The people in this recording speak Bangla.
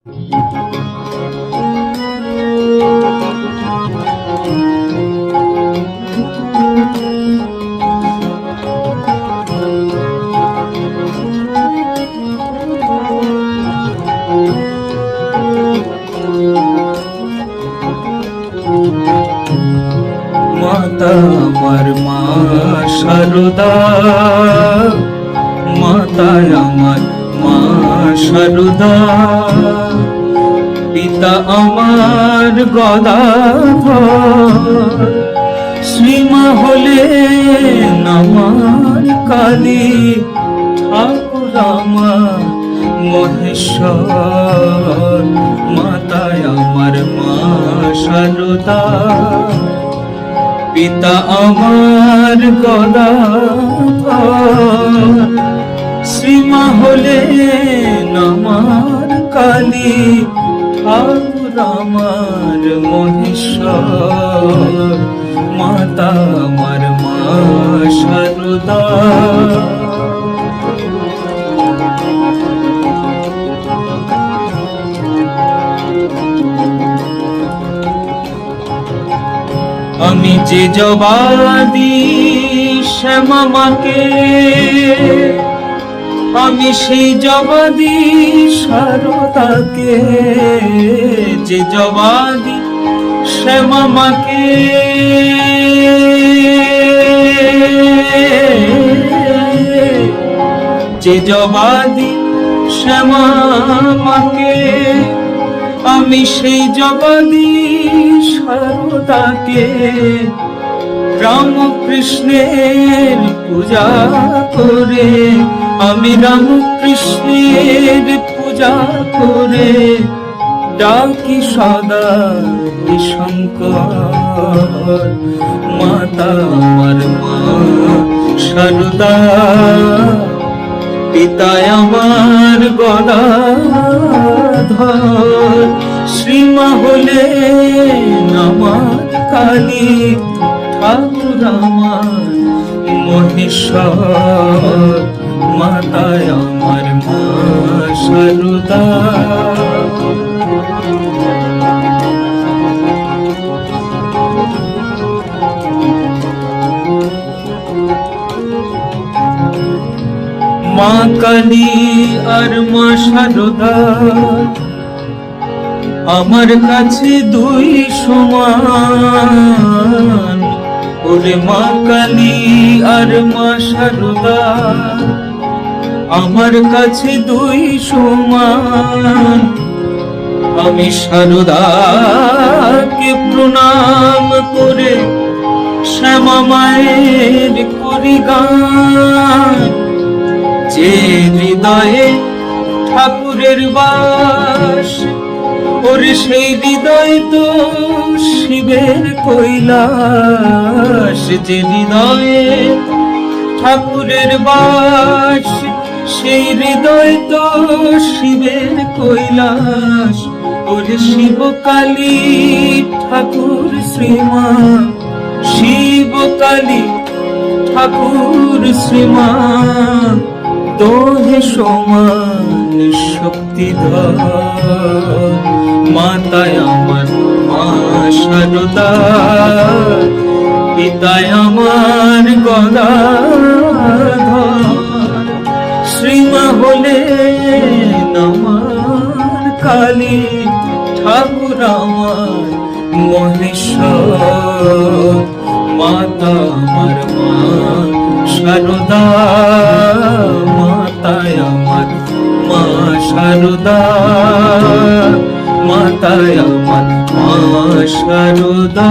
মাতা আমার মা শারদা, মাতা আমার মা শারদা, পিতা আমার গদাধর, শ্রীমা হলেন আমার কালী, ঠাকুর আমার মহেশ্বর। মাতা আমার মা শারদা, পিতা আমার গদাধর, শ্রীমা হলেন আমার কালী, ঠাকুর আমার মহেশ্বর। মাতা আমার মা শারদা। আমি যে জবাদি শ্যামা মাকে, আমি সেই জবাদি শারদাকে, যে জবাদি শ্যামা মাকে, যে জবাদি শ্যামা মাকে, আমি সেই জবাদি শারদাকে। রামকৃষ্ণের পূজা করে, আমি রামকৃষ্ণের পূজা করে, ডাকি সদা শঙ্কর। মাতা আমার মা শারদা, পিতা আমার গদাধর, শ্রীমা হলেন আমার কালী, ঠাকুর আমার মহেশ্বর। মাতা আমার মা শারদা। মা কালী আর মা শারদা আমার কাছে দুই সমান। ওরে মা কালী আর মা শারদা আমার কাছে দুই সমান। আমি শারদাকে প্রণাম করে শ্যামা মায়ের করি গান। যে হৃদয়ে ঠাকুরের বাস, ওরে সেই হৃদয় তো শিবের কৈলাস। যে হৃদয়ে ঠাকুরের বাস, সেই হৃদয় তো শিবের কৈলাস। ওরে শিব কালী ঠাকুর শ্রীমা, শিব কালী ঠাকুর শ্রীমা, দোহে সমান শক্তিধর। মাতায় আমার মা শারদা, পিতায় আমার গদাধর, শ্রীমা হলেন আমার কালী, ঠাকুর আমার মহেশ্বর। মাতা আমার মা শারদা, মাতায় আমার মা শারদা, মাতায় আমার মা শারদা।